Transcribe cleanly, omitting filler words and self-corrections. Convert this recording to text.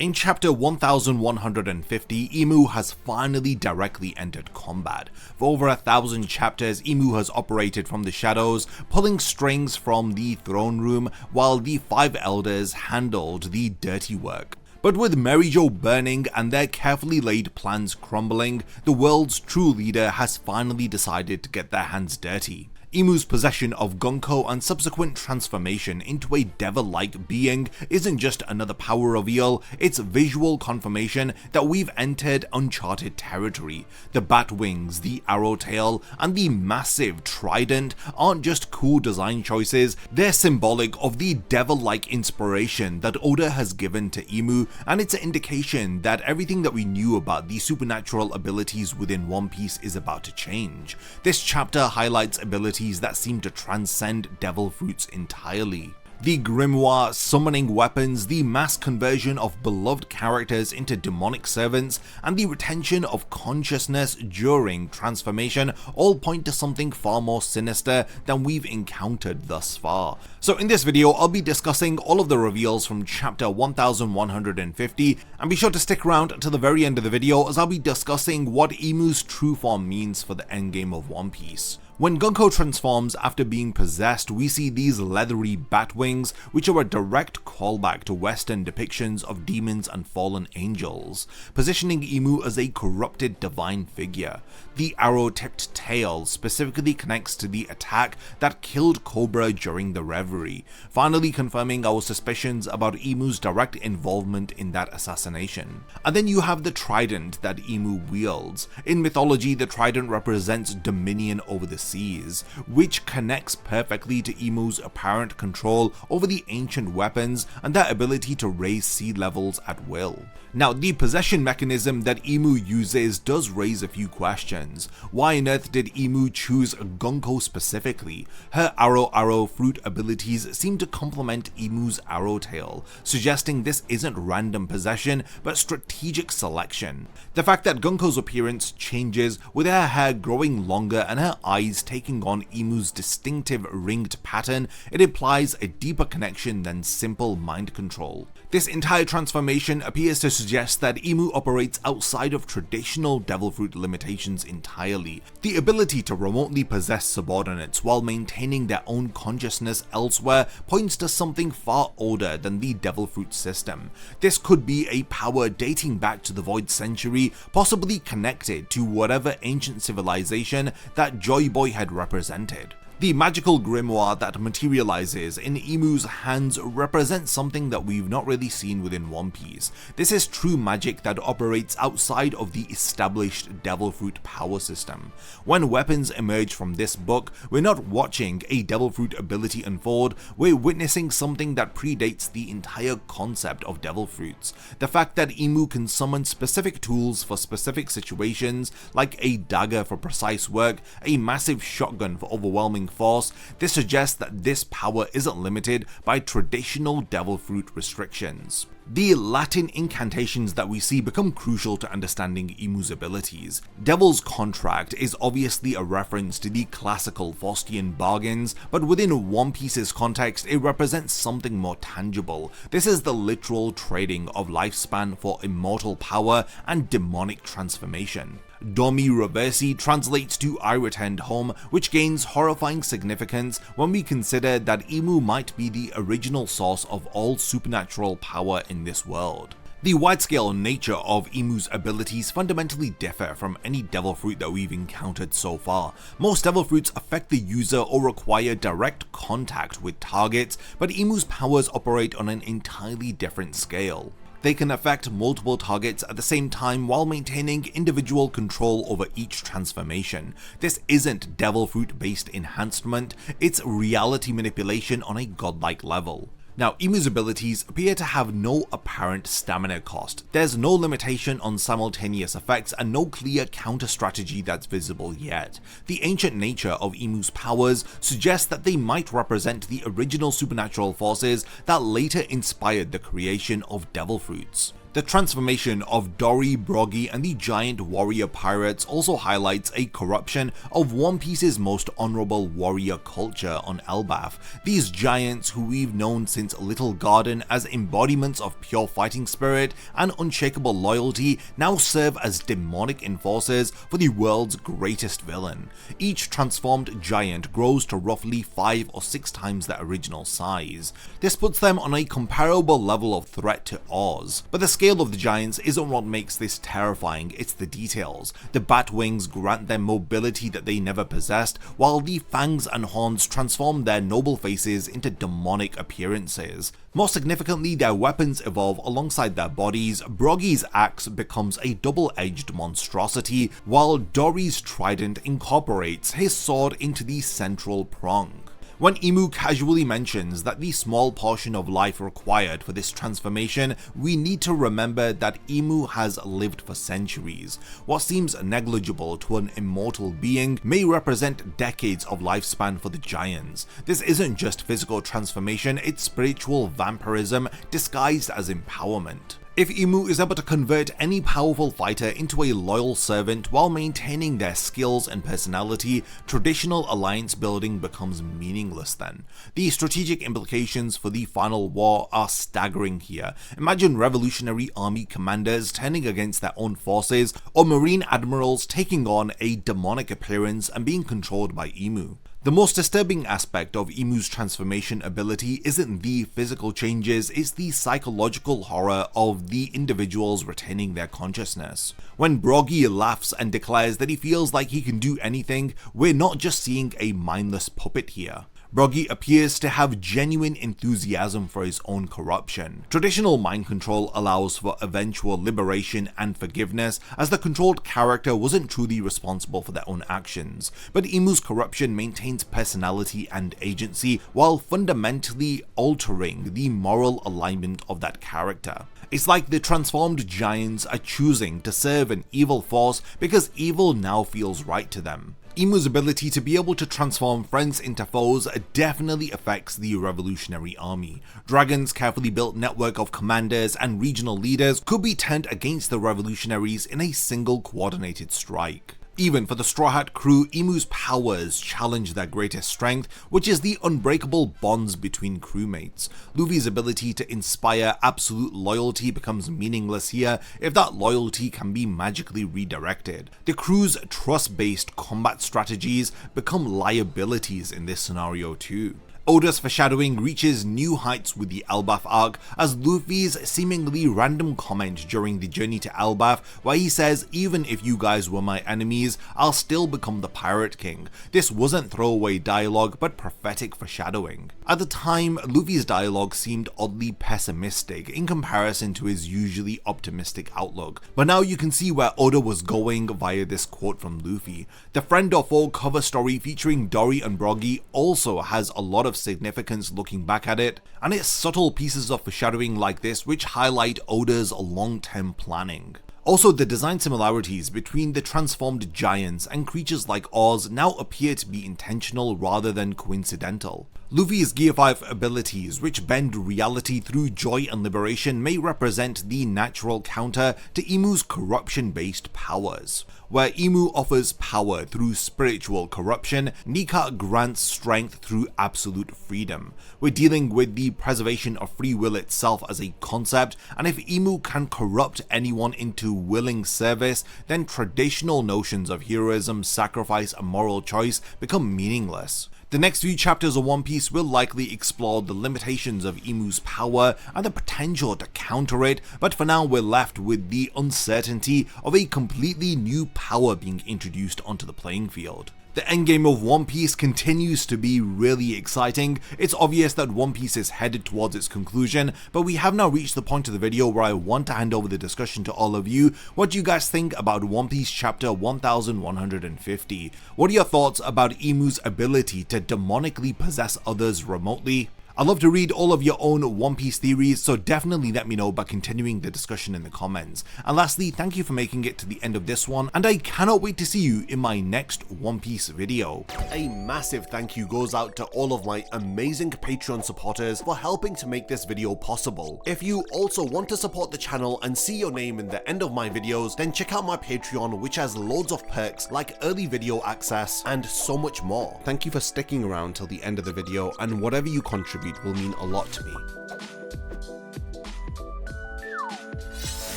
In chapter 1150, Imu has finally directly entered combat. For over 1,000 chapters, Imu has operated from the shadows, pulling strings from the throne room, while the 5 elders handled the dirty work. But with Merijo burning and their carefully laid plans crumbling, the world's true leader has finally decided to get their hands dirty. Imu's possession of Gunko and subsequent transformation into a devil-like being isn't just another power reveal, it's visual confirmation that we've entered uncharted territory. The bat wings, the arrow tail, and the massive trident aren't just cool design choices, they're symbolic of the devil-like inspiration that Oda has given to Imu, and it's an indication that everything that we knew about the supernatural abilities within One Piece is about to change. This chapter highlights abilities that seem to transcend devil fruits entirely. The grimoire, summoning weapons, the mass conversion of beloved characters into demonic servants, and the retention of consciousness during transformation all point to something far more sinister than we've encountered thus far. So in this video, I'll be discussing all of the reveals from chapter 1150, and be sure to stick around to the very end of the video as I'll be discussing what Imu's true form means for the endgame of One Piece. When Gunko transforms after being possessed, we see these leathery bat wings, which are a direct callback to Western depictions of demons and fallen angels, positioning Imu as a corrupted divine figure. The arrow-tipped tail specifically connects to the attack that killed Cobra during the reverie, finally confirming our suspicions about Imu's direct involvement in that assassination. And then you have the trident that Imu wields. In mythology, the trident represents dominion over the seas, which connects perfectly to Imu's apparent control over the ancient weapons and their ability to raise sea levels at will. Now, the possession mechanism that Imu uses does raise a few questions. Why on earth did Imu choose Gunko specifically? Her arrow fruit abilities seem to complement Imu's arrow tail, suggesting this isn't random possession but strategic selection. The fact that Gunko's appearance changes, with her hair growing longer and her eyes taking on Imu's distinctive ringed pattern, it implies a deeper connection than simple mind control. This entire transformation appears to suggest that Imu operates outside of traditional devil fruit limitations entirely. The ability to remotely possess subordinates while maintaining their own consciousness elsewhere points to something far older than the devil fruit system. This could be a power dating back to the Void Century, possibly connected to whatever ancient civilization that Joy Boy had represented. The magical grimoire that materializes in Imu's hands represents something that we've not really seen within One Piece. This is true magic that operates outside of the established devil fruit power system. When weapons emerge from this book, we're not watching a devil fruit ability unfold, we're witnessing something that predates the entire concept of devil fruits. The fact that Imu can summon specific tools for specific situations, like a dagger for precise work, a massive shotgun for overwhelming force, this suggests that this power isn't limited by traditional devil fruit restrictions. The Latin incantations that we see become crucial to understanding Imu's abilities. Devil's Contract is obviously a reference to the classical Faustian bargains, but within One Piece's context, it represents something more tangible. This is the literal trading of lifespan for immortal power and demonic transformation. Domi Reversi translates to I Returned Home, which gains horrifying significance when we consider that Imu might be the original source of all supernatural power in this world. The wide-scale nature of Imu's abilities fundamentally differ from any devil fruit that we've encountered so far. Most devil fruits affect the user or require direct contact with targets, but Imu's powers operate on an entirely different scale. They can affect multiple targets at the same time while maintaining individual control over each transformation. This isn't devil fruit based enhancement, it's reality manipulation on a godlike level. Now, Imu's abilities appear to have no apparent stamina cost. There's no limitation on simultaneous effects and no clear counter strategy that's visible yet. The ancient nature of Imu's powers suggests that they might represent the original supernatural forces that later inspired the creation of devil fruits. The transformation of Dory, Broggy, and the giant warrior pirates also highlights a corruption of One Piece's most honorable warrior culture on Elbaph. These giants, who we've known since Little Garden as embodiments of pure fighting spirit and unshakable loyalty, now serve as demonic enforcers for the world's greatest villain. Each transformed giant grows to roughly 5 or 6 times their original size. This puts them on a comparable level of threat to Oz, but the scale of the giants isn't what makes this terrifying, it's the details. The bat wings grant them mobility that they never possessed, while the fangs and horns transform their noble faces into demonic appearances. More significantly, their weapons evolve alongside their bodies. Broggy's axe becomes a double-edged monstrosity, while Dory's trident incorporates his sword into the central prong. When Imu casually mentions that the small portion of life required for this transformation, we need to remember that Imu has lived for centuries. What seems negligible to an immortal being may represent decades of lifespan for the giants. This isn't just physical transformation, it's spiritual vampirism disguised as empowerment. If Imu is able to convert any powerful fighter into a loyal servant while maintaining their skills and personality, traditional alliance building becomes meaningless then. The strategic implications for the final war are staggering here. Imagine Revolutionary Army commanders turning against their own forces, or Marine admirals taking on a demonic appearance and being controlled by Imu. The most disturbing aspect of Imu's transformation ability isn't the physical changes, it's the psychological horror of the individuals retaining their consciousness. When Broggy laughs and declares that he feels like he can do anything, we're not just seeing a mindless puppet here. Broggy appears to have genuine enthusiasm for his own corruption. Traditional mind control allows for eventual liberation and forgiveness, as the controlled character wasn't truly responsible for their own actions, but Imu's corruption maintains personality and agency while fundamentally altering the moral alignment of that character. It's like the transformed giants are choosing to serve an evil force because evil now feels right to them. Imu's ability to be able to transform friends into foes definitely affects the Revolutionary Army. Dragon's carefully built network of commanders and regional leaders could be turned against the revolutionaries in a single coordinated strike. Even for the Straw Hat crew, Imu's powers challenge their greatest strength, which is the unbreakable bonds between crewmates. Luffy's ability to inspire absolute loyalty becomes meaningless here if that loyalty can be magically redirected. The crew's trust-based combat strategies become liabilities in this scenario too. Oda's foreshadowing reaches new heights with the Elbaph arc, as Luffy's seemingly random comment during the journey to Elbaph, where he says, "Even if you guys were my enemies, I'll still become the Pirate King." This wasn't throwaway dialogue, but prophetic foreshadowing. At the time, Luffy's dialogue seemed oddly pessimistic in comparison to his usually optimistic outlook, but now you can see where Oda was going via this quote from Luffy. The Friend or Foe cover story featuring Dory and Broggy also has a lot of significance looking back at it, and it's subtle pieces of foreshadowing like this which highlight Oda's long-term planning. Also, the design similarities between the transformed giants and creatures like Oz now appear to be intentional rather than coincidental. Luffy's Gear 5 abilities, which bend reality through joy and liberation, may represent the natural counter to Imu's corruption-based powers. Where Imu offers power through spiritual corruption, Nika grants strength through absolute freedom. We're dealing with the preservation of free will itself as a concept, and if Imu can corrupt anyone into willing service, then traditional notions of heroism, sacrifice, and moral choice become meaningless. The next few chapters of One Piece will likely explore the limitations of Imu's power and the potential to counter it, but for now we're left with the uncertainty of a completely new power being introduced onto the playing field. The endgame of One Piece continues to be really exciting. It's obvious that One Piece is headed towards its conclusion, but we have now reached the point of the video where I want to hand over the discussion to all of you. What do you guys think about One Piece chapter 1150? What are your thoughts about Imu's ability to demonically possess others remotely? I'd love to read all of your own One Piece theories, so definitely let me know by continuing the discussion in the comments. And lastly, thank you for making it to the end of this one, and I cannot wait to see you in my next One Piece video. A massive thank you goes out to all of my amazing Patreon supporters for helping to make this video possible. If you also want to support the channel and see your name in the end of my videos, then check out my Patreon, which has loads of perks like early video access and so much more. Thank you for sticking around till the end of the video, and whatever you contribute will mean a lot to me.